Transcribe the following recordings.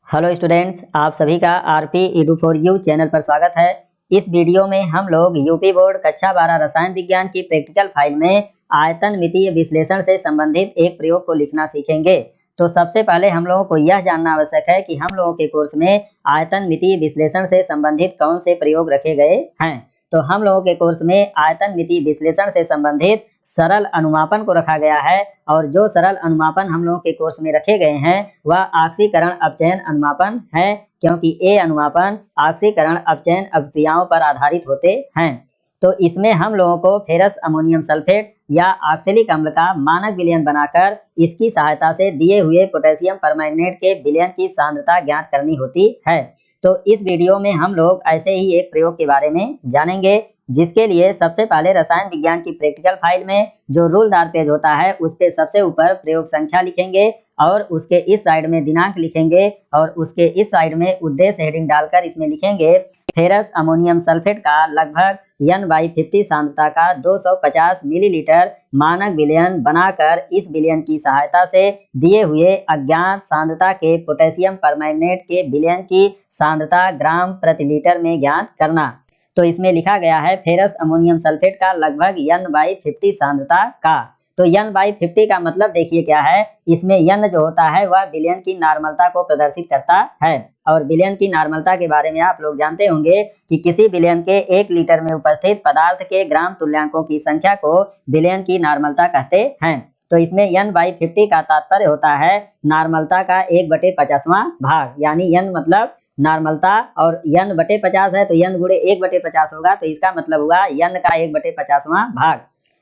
Hello students, आप सभी का RP edu for you channel पर स्वागत है। इस वीडियो में हम लोग यूपी बोर्ड कक्षा 12 रसायन विज्ञान की प्रैक्टिकल फाइल में आयतन मितीय विश्लेषण से संबंधित एक प्रयोग को लिखना सीखेंगे। तो सबसे पहले हम लोगों को यह जानना आवश्यक है कि हम लोगों के कोर्स में आयतन मितीय विश्लेषण से संबंधित कौन से प्रयोग रखे गए हैं। तो हम लोगों के कोर्स में आयतन मितीय विश्लेषण से संबंधित सरल अनुमापन को रखा गया है और जो सरल अनुमापन हम लोगों के कोर्स में रखे गए हैं वह ऑक्सीकरण अपचयन अनुमापन है, क्योंकि ये अनुमापन ऑक्सीकरण अपचयन अभिक्रियाओं पर आधारित होते हैं। तो इसमें हम लोगों को फेरस अमोनियम सल्फेट या ऑक्सैलिक अम्ल का मानक विलयन बनाकर इसकी सहायता से दिए हुए पोटेशियम परमैंगनेट के विलयन की सांद्रता ज्ञात करनी होती है। तो इस वीडियो में हम लोग ऐसे ही एक प्रयोग के बारे में जानेंगे, जिसके लिए सबसे पहले रसायन विज्ञान की प्रैक्टिकल फाइल में जो रूलदार पेज होता है उस पे सबसे ऊपर प्रयोग संख्या लिखेंगे और उसके इस साइड में दिनांक लिखेंगे और उसके इस साइड में उद्देश्य हेडिंग डालकर इसमें लिखेंगे फेरस अमोनियम सल्फेट का लगभग N/50 सांद्रता का 250 मिलीलीटर मानक विलयन बनाकर इस विलयन की सहायता से दिए हुए अज्ञात सांद्रता के पोटेशियम परमैंगनेट के विलयन की सांद्रता ग्राम प्रति लीटर में ज्ञात करना। तो इसमें लिखा गया है फेरस अमोनियम सल्फेट का लगभग N/50 सांद्रता का। तो N/50 का मतलब देखिए क्या है, इसमें N जो होता है वह विलयन की नॉर्मलता को प्रदर्शित करता है और विलयन की नॉर्मलता के बारे में आप लोग जानते होंगे कि किसी विलयन के 1 लीटर में उपस्थित पदार्थ के ग्राम तुल्यांकों की संख्या को विलयन की नॉर्मलता कहते हैं। तो इसमें N/50 का तात्पर्य होता है नॉर्मलता का 1/50वां भाग, यानी N मतलब नॉर्मलता और N/50 है तो N गुणे 1/50 होगा, तो इसका मतलब हुआ N का 1/50वां भाग।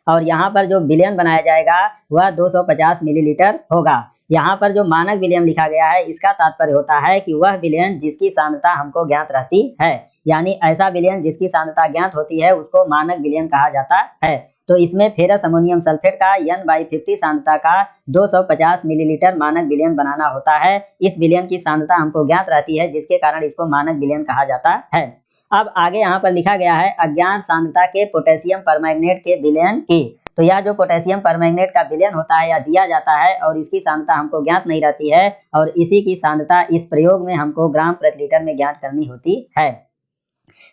और यहाँ पर जो विलयन बनाया जाएगा वह 250 मिलीलीटर होगा। यहाँ पर जो मानक विलयन लिखा गया है इसका तात्पर्य होता है कि वह विलयन जिसकी सांद्रता हमको ज्ञात रहती है, यानी ऐसा विलयन जिसकी सांद्रता ज्ञात होती है उसको मानक विलयन कहा जाता है। तो इसमें फेरस अमोनियम सल्फेट का N/50 सांद्रता का 250 मिलीलीटर मानक विलयन बनाना होता है। इस विलयन की सांद्रता हमको ज्ञात रहती है, जिसके कारण इसको मानक विलयन कहा जाता है। अब आगे यहाँ पर लिखा गया है अज्ञात सांद्रता के पोटेशियम परमैंगनेट के विलयन की। तो यह जो पोटेशियम परमैंगनेट का विलयन होता है या दिया जाता है और इसकी सांद्रता हमको ज्ञात नहीं रहती है और इसी की सांद्रता इस प्रयोग में हमको ग्राम प्रति लीटर में ज्ञात करनी होती है।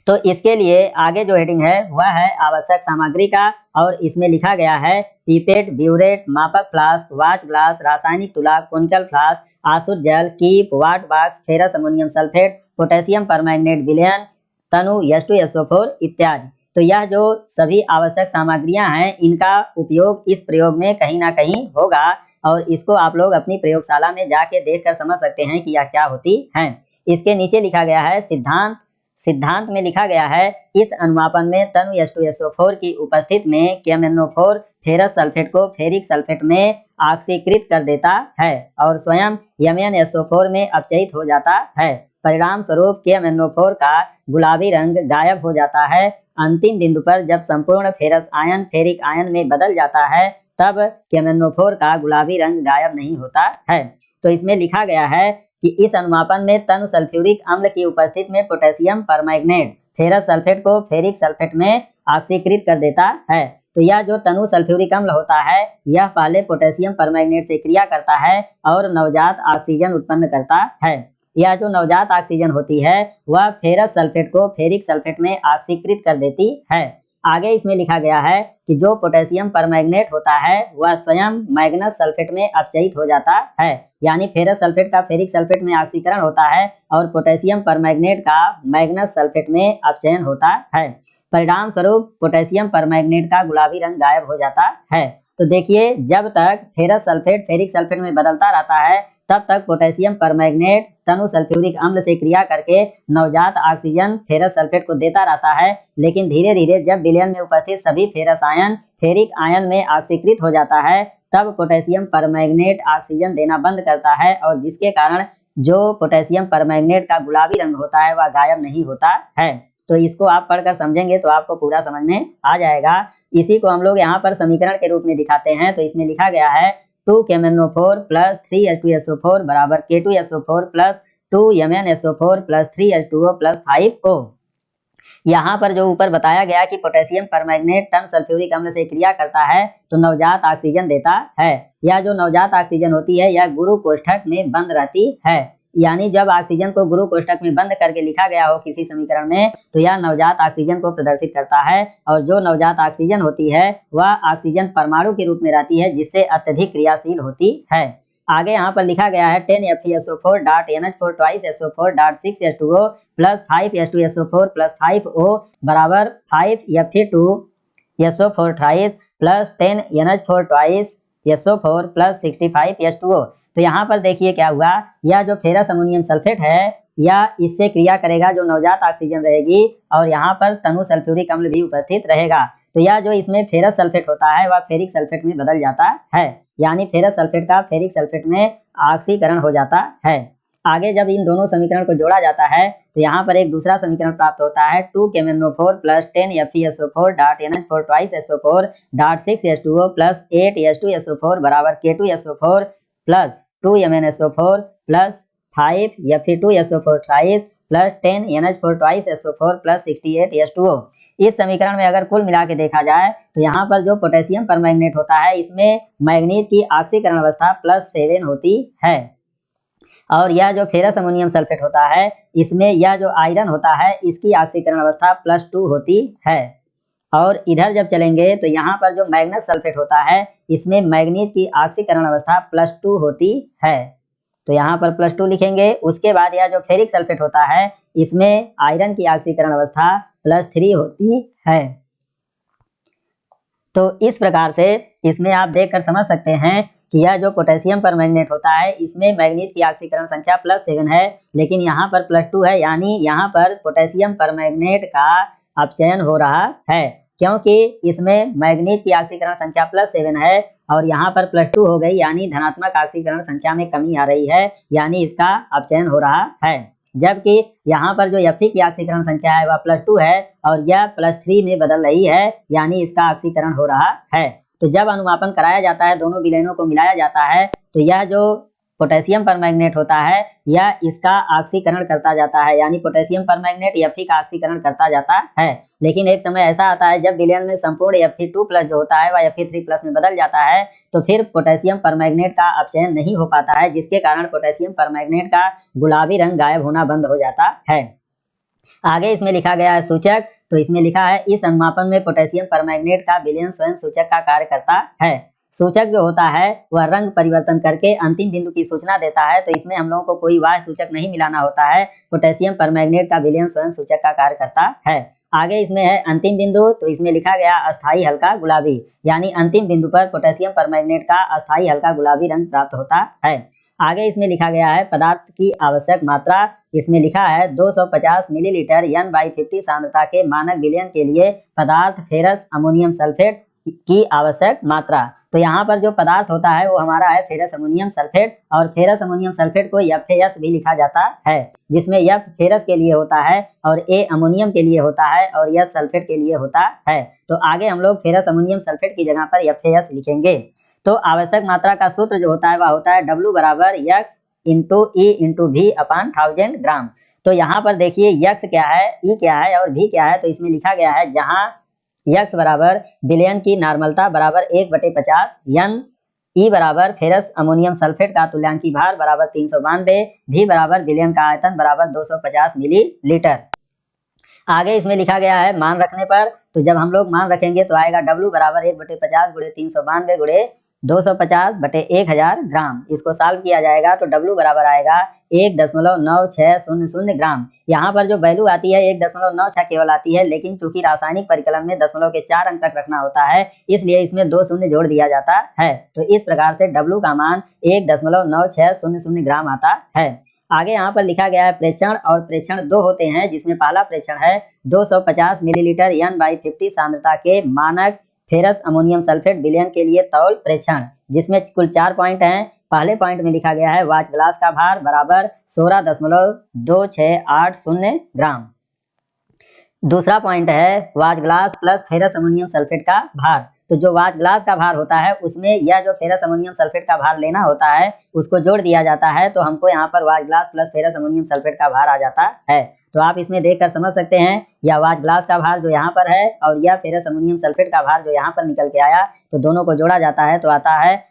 तो इसके लिए आगे जो हेडिंग है वह है आवश्यक सामग्री का और इसमें लिखा गया है पीपेट, ब्यूरेट, मापक फ्लास्क, वाच ग्लास, रासायनिक तुला, कोनिकल फ्लास्क, आसुत जल, कीप, weight box, ferrous ammonium sulphate, potassium permanganate विलयन, तनु H2SO4 इत्यादि। तो यह जो सभी आवश्यक सामग्रियां हैं इनका उपयोग इस प्रयोग में कहीं ना कहीं होगा और इसको आप लोग अपनी प्रयोगशाला में जाके देखकर समझ सकते हैं कि यह क्या होती हैं। इसके नीचे लिखा गया है सिद्धांत। सिद्धांत में लिखा गया है इस अनुमापन में तनु H2SO4 की उपस्थिति में KMnO4 फेरस सल्फेट को फेरिक सल्फेट में ऑक्सीकृत कर देता है और स्वयं MnSO4 में अपचयित हो जाता है। परिणाम स्वरूप KMnO4 का गुलाबी रंग गायब हो जाता है। अंतिम बिंदु पर जब संपूर्ण फेरस आयन फेरिक आयन में बदल जाता है तब KMnO4 का गुलाबी रंग गायब नहीं होता है। तो इसमें लिखा गया है कि इस अनुमापन में तनु सल्फ्यूरिक अम्ल की उपस्थिति में पोटेशियम परमैंगनेट फेरस सल्फेट को फेरिक सल्फेट में ऑक्सीकृत कर देता है। तो यह जो तनु सल्फ्यूरिक अम्ल होता है यह पहले पोटेशियम परमैंगनेट से क्रिया करता है और नवजात ऑक्सीजन उत्पन्न करता है। यह जो नवजात ऑक्सीजन होती है वह फेरस सल्फेट को फेरिक सल्फेट में ऑक्सीकृत कर देती है। आगे इसमें लिखा गया है कि जो पोटेशियम परमैंगनेट होता है वह स्वयं मैग्नस सल्फेट में अपचयित हो जाता है, यानी फेरस सल्फेट का फेरिक सल्फेट में ऑक्सीकरण होता है और पोटेशियम परमैंगनेट का मैग्नस सल्फेट में अपचयन होता है। परिणाम स्वरूप पोटेशियम परमैंगनेट का गुलाबी रंग गायब हो जाता है। तो देखिए, जब तक फेरस सल्फेट फेरिक सल्फेट में बदलता रहता है तब तक पोटेशियम परमैंगनेट तनु सल्फ्यूरिक अम्ल से क्रिया करके नवजात ऑक्सीजन फेरस सल्फेट को देता रहता है, लेकिन धीरे धीरे जब विलयन में उपस्थित सभी फेरस आयन फेरिक आयन में ऑक्सीकृत हो जाता है तब पोटेशियम परमैंगनेट ऑक्सीजन देना बंद करता है और जिसके कारण जो पोटेशियम परमैंगनेट का गुलाबी रंग होता है वह गायब नहीं होता है। तो इसको आप पढ़कर समझेंगे तो आपको पूरा समझ में आ जाएगा। इसी को हम लोग यहाँ पर समीकरण के रूप में दिखाते हैं। तो इसमें लिखा गया है 2KMnO4 प्लस 3H2SO4 बराबर K2SO4 plus 2MnSO4 plus 3H2O plus 5O। यहाँ पर जो ऊपर बताया गया कि पोटेशियम परमैंगनेट तनु सल्फ्यूरिक अम्ल से क्रिया करता है तो नवजात ऑक्सीजन देता है। यह जो नवजात ऑक्सीजन होती है यह गुरु कोष्ठक में बंद रहती है। यानी जब ऑक्सीजन को गुरु कोष्ठक में बंद करके लिखा गया हो किसी समीकरण में, तो यह नवजात ऑक्सीजन को प्रदर्शित करता है। और जो नवजात ऑक्सीजन होती है वह ऑक्सीजन परमाणु के रूप में रहती है, जिससे अत्यधिक क्रियाशील होती है। आगे यहाँ पर लिखा गया है 10FeSO4 dot NH4 twice SO4 dot 6H2O plus 5H2SO4 plus 5O बराबर 5Fe2SO4 twice plus 10NH4 twice SO4 plus 65H2O। तो यहाँ पर देखिए क्या हुआ, यह जो फेरस अमोनियम सल्फेट है यह इससे क्रिया करेगा जो नवजात ऑक्सीजन रहेगी, और यहाँ पर तनु सल्फ्यूरिक अम्ल भी उपस्थित रहेगा। तो यह जो इसमें फेरस सल्फेट होता है वह फेरिक सल्फेट में बदल जाता है, यानी फेरस सल्फेट का फेरिक सल्फेट में ऑक्सीकरण हो जाता है। आगे जब इन दोनों समीकरण को जोड़ा जाता है तो यहाँ पर एक दूसरा समीकरण प्राप्त होता है 2KMnO4 plus 10FeSO4 dot NH4 twice SO4 dot 6H2O plus 8H2SO4 बराबर K2SO4 plus 2MnSO4 plus 5Fe2SO4 twice plus 10NH4 twice SO4 plus 68H2O। इस समीकरण में अगर कुल मिला के देखा जाए तो यहाँ पर जो पोटेशियम परमैंगनेट होता है इसमें मैग्नीज की ऑक्सीकरण अवस्था +7 होती है, और यह जो फेरस अमोनियम सल्फेट होता है इसमें यह जो आयरन होता है इसकी ऑक्सीकरण अवस्था +2 होती है। और इधर जब चलेंगे तो यहाँ पर जो मैग्नस सल्फेट होता है इसमें मैग्नीज की ऑक्सीकरण अवस्था +2 होती है, तो यहाँ पर +2 लिखेंगे। उसके बाद यह जो फेरिक सल्फेट होता है इसमें आयरन की ऑक्सीकरण अवस्था +3 होती है। तो इस प्रकार से इसमें आप देखकर समझ सकते हैं कि यह जो पोटेशियम परमैंगनेट होता है इसमें मैग्नीज की ऑक्सीकरण संख्या +7 है, लेकिन यहाँ पर +2 है, यानी यहाँ पर पोटेशियम परमैंगनेट का अपचयन हो रहा है, क्योंकि इसमें मैग्नीज की ऑक्सीकरण संख्या +7 है और यहाँ पर +2 हो गई, यानी धनात्मक ऑक्सीकरण संख्या में कमी आ रही है, यानी इसका अपचयन हो रहा है। जबकि यहाँ पर जो Fe की ऑक्सीकरण संख्या है वह +2 है और यह +3 में बदल रही है, यानी इसका ऑक्सीकरण हो रहा है। तो जब अनुमापन कराया जाता है, दोनों विलयनों को मिलाया जाता है, तो यह जो पोटेशियम परमैंगनेट होता है यह इसका ऑक्सीकरण करता जाता है, यानी पोटेशियम परमैंगनेट Fe का ऑक्सीकरण करता जाता है। लेकिन एक समय ऐसा आता है जब विलयन में संपूर्ण Fe2+ जो होता है वह Fe3+ में बदल जाता है, तो फिर पोटेशियम परमैंगनेट का अपचयन नहीं हो पाता है, जिसके कारण पोटेशियम परमैंगनेट का गुलाबी रंग गायब होना बंद हो जाता है। आगे इसमें लिखा गया है सूचक, तो इसमें लिखा है इस अनुमापन में पोटेशियम परमैंगनेट का विलयन स्वयं सूचक का कार्य करता है। सूचक जो होता है वह रंग परिवर्तन करके अंतिम बिंदु की सूचना देता है, तो इसमें हम लोगों को कोई बाह्य सूचक नहीं मिलाना होता है, पोटेशियम परमैंगनेट का विलयन स्वयं सूचक का कार्य करता है। आगे इसमें है अंतिम बिंदु, तो इसमें लिखा गया अस्थाई हल्का गुलाबी, यानी अंतिम बिंदु पर पोटेशियम परमैंगनेट का अस्थाई हल्का गुलाबी रंग प्राप्त होता है। आगे इसमें लिखा गया है पदार्थ की आवश्यक मात्रा, इसमें लिखा है 250 मिलीलीटर N/50 सांद्रता के मानक विलयन के लिए पदार्थ फेरस अमोनियम सल्फेट की आवश्यक मात्रा। तो यहाँ पर जो पदार्थ होता है वो हमारा है फेरस अमोनियम सल्फेट, और फेरस अमोनियम सल्फेट को FeS भी लिखा जाता है, जिसमें F फेरस के लिए होता है और A अमोनियम के लिए होता है और S सल्फेट के लिए होता है। तो आगे हम लोग फेरस अमोनियम सल्फेट की जगह पर FeS लिखेंगे। तो आवश्यक मात्रा का सूत्र जो होता है वह होता है W बराबर X into E into V अपान 1000 ग्राम। तो यहाँ पर देखिए X क्या है, E क्या है और V क्या है, तो इसमें लिखा गया है जहाँ X बराबर विलयन की नॉर्मलता बराबर 1/50, N E बराबर फेरस अमोनियम सल्फेट का तुल्यांकी भार बराबर 392, V बराबर विलयन का आयतन बराबर 250 मिलीलीटर। आगे इसमें लिखा गया है मान रखने पर, तो जब हम लोग मान रखेंगे तो आएगा W बराबर 1/50 गुणे 392 गुणे 250/1000 ग्राम। इसको सॉल्व किया जाएगा तो W बराबर आएगा 1.9600 ग्राम। यहाँ पर जो वैल्यू आती है 1.96 केवल आती है, लेकिन चूंकि रासायनिक परिकलन में दशमलव के 4 अंक तक रखना होता है, इसलिए इसमें 2 शून्य जोड़ दिया जाता है। तो इस प्रकार से W का मान 1.9600 ग्राम आता है। आगे यहाँ पर लिखा गया है प्रेक्षण, और प्रेक्षण 2 होते हैं, जिसमें पहला प्रेक्षण है 250 मिलीलीटर N/50 सांद्रता के मानक फेरस अमोनियम सल्फेट विलयन के लिए तौल प्रेक्षण, जिसमें कुल 4 पॉइंट हैं। पहले पॉइंट में लिखा गया है वाच ग्लास का भार बराबर 16.2680 ग्राम। दूसरा पॉइंट है watch glass plus ferrous ammonium sulphate का भार। तो जो वाच ग्लास का भार होता है उसमें यह जो फेरस अमोनियम सल्फेट का भार लेना होता है उसको जोड़ दिया जाता है, तो हमको यहाँ पर watch glass plus ferrous ammonium sulphate का भार आ जाता है। तो आप इसमें देखकर समझ सकते हैं यह वाच ग्लास का भार जो यहाँ पर है और यह फेरस अमोनियम सल्फेट का भार जो यहाँ पर निकल के आया, तो दोनों को जोड़ा जाता है तो आता है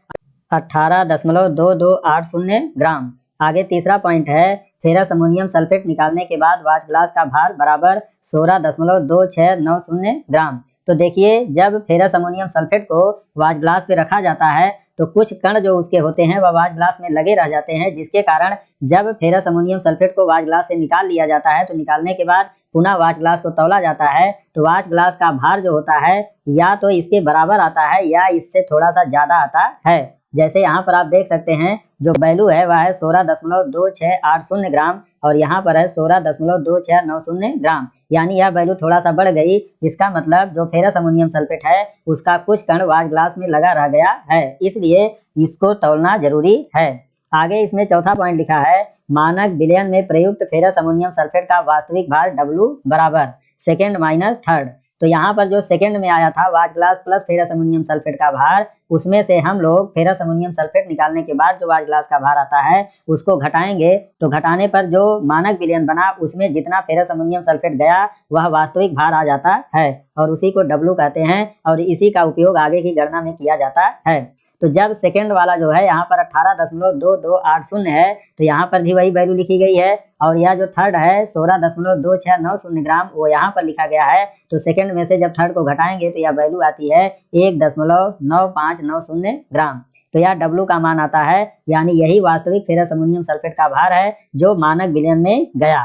18.2280 ग्राम। आगे तीसरा पॉइंट है, फेरस अमोनियम सल्फेट निकालने के बाद वॉच ग्लास का भार बराबर 16.2690 ग्राम। तो देखिए, जब फेरस अमोनियम सल्फेट को वॉच ग्लास पे रखा जाता है तो कुछ कण जो उसके होते हैं वह वॉच ग्लास में लगे रह जाते हैं, जिसके कारण जब फेरस अमोनियम सल्फेट को वॉच ग्लास से निकाल लिया जाता है तो निकालने के बाद पुनः वॉच ग्लास को तौला जाता है तो वॉच ग्लास का भार जो होता है या तो इसके बराबर आता है या इससे थोड़ा सा ज्यादा आता है। जैसे यहाँ पर आप देख सकते हैं, जो वैल्यू है वह है 16.2680 ग्राम और यहाँ पर है 16.2690 ग्राम, यानी यह वैल्यू थोड़ा सा बढ़ गई। इसका मतलब जो फेरस अमोनियम सल्फेट है उसका कुछ कण वॉच ग्लास में लगा रह गया है, इसलिए इसको तौलना जरूरी है। आगे इसमें चौथा पॉइंट लिखा है, मानक विलयन में प्रयुक्त फेरस अमोनियम सल्फेट का वास्तविक भार W बराबर सेकेंड माइनस थर्ड। तो यहाँ पर जो सेकंड में आया था watch glass plus ferrous ammonium sulphate का भार, उसमें से हम लोग फेरस अमोनियम सल्फेट निकालने के बाद जो वॉच ग्लास का भार आता है उसको घटाएंगे, तो घटाने पर जो मानक विलयन बना उसमें जितना फेरस अमोनियम सल्फेट गया वह वास्तविक भार आ जाता है और उसी को W कहते हैं और इसी का उपयोग आगे की गणना में किया जाता है। तो जब सेकंड वाला जो है यहाँ पर 18.2280 है तो यहाँ पर भी वही वैल्यू लिखी गई है और यह जो थर्ड है 16.2690 ग्राम वो यहाँ पर लिखा गया है। तो सेकंड में से जब थर्ड को घटाएंगे तो यह वैल्यू आती है 1.9590 ग्राम। तो यह W का मान आता है, यानी यही वास्तविक फेरस अमोनियम सल्फेट का भार है जो मानक विलयन में गया।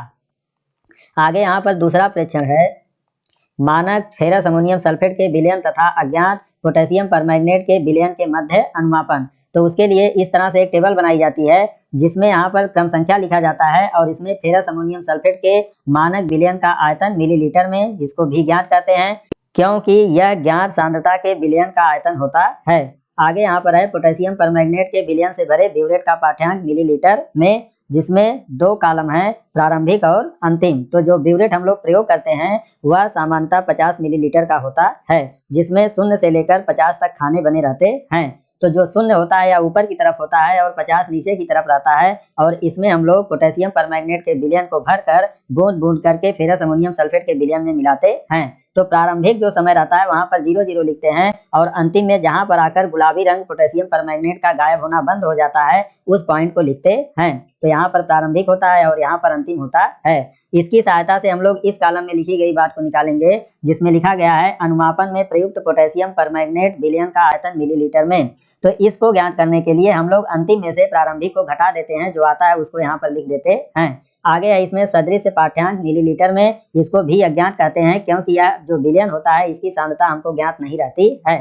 आगे यहाँ पर दूसरा प्रेक्षण है, मानक फेरस अमोनियम सल्फेट के विलयन तथा अज्ञात पोटेशियम परमैंगनेट के विलयन के मध्य अनुमापन। तो उसके लिए इस तरह से एक टेबल बनाई जाती है जिसमें यहाँ पर क्रम संख्या लिखा जाता है और इसमें फेरस अमोनियम सल्फेट के मानक विलयन का आयतन मिलीलीटर में, इसको भी ज्ञात करते हैं क्योंकि यह ज्ञात सांद्रता के विलयन का आयतन होता है। आगे यहाँ पर है पोटेशियम परमैंगनेट के विलयन से भरे ब्यूरेट का पाठ्यांक मिलीलीटर में, जिसमें दो कॉलम है, प्रारंभिक और अंतिम। तो जो ब्यूरेट हम लोग प्रयोग करते हैं वह सामान्यतः 50 मिलीलीटर का होता है, जिसमें 0 से लेकर 50 तक खाने बने रहते हैं। तो जो 0 होता है या ऊपर की तरफ होता है और 50 नीचे की तरफ रहता है और इसमें हम लोग पोटेशियम परमैंगनेट के विलयन को भरकर बूंद बूंद करके फेरस अमोनियम सल्फेट के विलयन में मिलाते हैं। तो प्रारंभिक जो समय रहता है वहां पर 0 लिखते हैं और अंतिम में जहां पर आकर गुलाबी रंग पोटेशियम परमैंगनेट का गायब होना बंद हो जाता है उस पॉइंट को लिखते हैं। तो यहाँ पर प्रारंभिक होता है और यहाँ पर अंतिम होता है। इसकी सहायता से हम लोग इस कॉलम में लिखी गई बात को निकालेंगे जिसमें लिखा गया है अनुमापन में प्रयुक्त पोटेशियम परमैंगनेट विलयन का आयतन मिलीलीटर में। तो इसको ज्ञात करने के लिए हम लोग अंतिम में से प्रारंभिक को घटा देते हैं, जो आता है उसको यहाँ पर लिख देते हैं। आगे है इसमें सदृश पाठ्यांक मिलीलीटर में, इसको भी अज्ञात कहते हैं क्योंकि यह जो विलयन होता है इसकी सांद्रता हमको ज्ञात नहीं रहती है।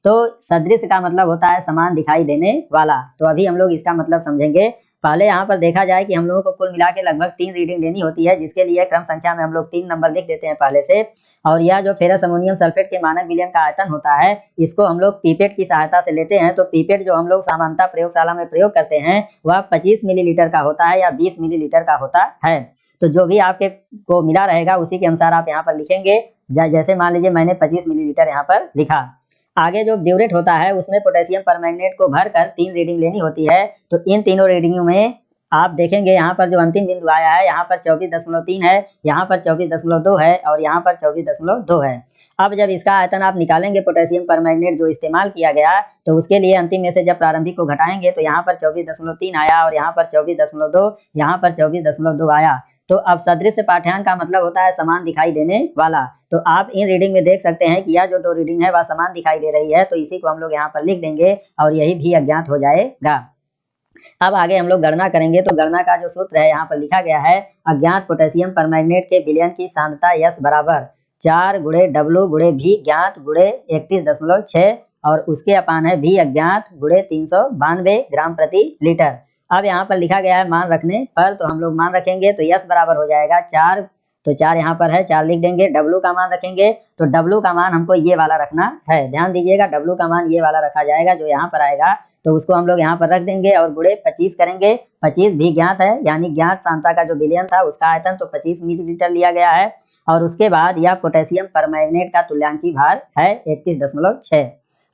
तो सदृश का मतलब होता है समान दिखाई देने वाला। तो अभी हम लोग इसका मतलब समझेंगे। पहले यहाँ पर देखा जाए कि हम लोगों को कुल मिला के लगभग 3 रीडिंग लेनी होती है, जिसके लिए क्रम संख्या में हम लोग 3 नंबर लिख देते हैं पहले से। और यह जो फेरस अमोनियम सल्फेट के मानक विलयन का आयतन होता है इसको हम लोग पीपेट की सहायता से लेते हैं। तो पीपेट जो हम लोग सामान्यतः प्रयोगशाला में प्रयोग करते हैं वह 25 मिलीलीटर का होता है या 20 मिलीलीटर का होता है। तो जो भी आपके को मिला रहेगा उसी के अनुसार आप यहाँ पर लिखेंगे। जैसे मान लीजिए मैंने 25 मिलीलीटर यहाँ पर लिखा। आगे जो ब्यूरेट होता है उसमें पोटेशियम परमैंगनेट को भरकर 3 रीडिंग लेनी होती है। तो इन तीनों रीडिंगों में आप देखेंगे यहाँ पर जो अंतिम बिंदु आया है यहाँ पर 24.3 है, यहाँ पर 24.2 है और यहाँ पर 24.2 है। अब जब इसका आयतन आप निकालेंगे पोटेशियम परमैंगनेट जो इस्तेमाल किया गया तो उसके लिए अंतिम में से जब प्रारंभिक को घटाएंगे तो यहाँ पर 24.3 आया और यहाँ पर 24.2, यहाँ पर 24.2 आया। तो अब सदृश पाठ्यांक का मतलब होता है समान दिखाई देने वाला। तो आप इन रीडिंग में देख सकते हैं कि यह जो 2 रीडिंग है वह समान दिखाई दे रही है, तो इसी को हम लोग यहाँ पर लिख देंगे और यही भी अज्ञात हो जाएगा। अब आगे हम लोग गणना करेंगे। तो गणना का जो सूत्र है यहाँ पर लिखा गया है, अज्ञात पोटेशियम परमैंगनेट के विलयन की सांद्रता S बराबर 4 × W × V ज्ञात × 31.6 और उसके अपान है V अज्ञात × 392 ग्राम प्रति लीटर। अब यहाँ पर लिखा गया है मान रखने पर, तो हम लोग मान रखेंगे तो S बराबर हो जाएगा 4। तो 4 यहाँ पर है, 4 लिख देंगे। W का मान रखेंगे तो W का मान हमको ये वाला रखना है, ध्यान दीजिएगा। W का मान ये वाला रखा जाएगा जो यहाँ पर आएगा, तो उसको हम लोग यहाँ पर रख देंगे और गुणे 25 करेंगे। 25 भी ज्ञात है, यानी ज्ञात सांद्रता का जो विलयन था उसका आयतन तो 25 मिलीलीटर लिया गया है। और उसके बाद यह पोटेशियम परमैंगनेट का तुल्यांकी भार है 31.6।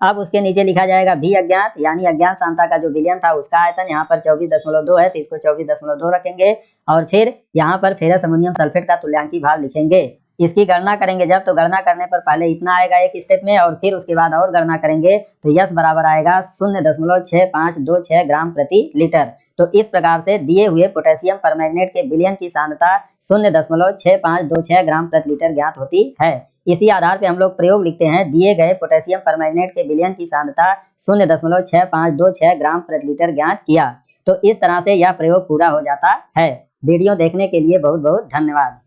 अब उसके नीचे लिखा जाएगा भी अज्ञात, यानी अज्ञात सांद्रता का जो विलयन था उसका आयतन यहाँ पर 24.2 है, तो इसको 24.2 रखेंगे। और फिर यहाँ पर फेरस अमोनियम सल्फेट का तुल्यांकी भार लिखेंगे। इसकी गणना करेंगे जब, तो गणना करने पर पहले इतना आएगा एक स्टेप में, और फिर उसके बाद और गणना करेंगे तो यस बराबर आएगा 0.6526 ग्राम प्रति लीटर। तो इस प्रकार से दिए हुए पोटेशियम परमैंगनेट के विलयन की सांद्रता 0.6526 ग्राम प्रति लीटर ज्ञात होती है। इसी आधार पे हम लोग प्रयोग लिखते हैं, दिए गए पोटेशियम परमैंगनेट के विलयन की सांद्रता 0.6526 ग्राम प्रति लीटर ज्ञात किया। तो इस तरह से यह प्रयोग पूरा हो जाता है। वीडियो देखने के लिए बहुत बहुत धन्यवाद।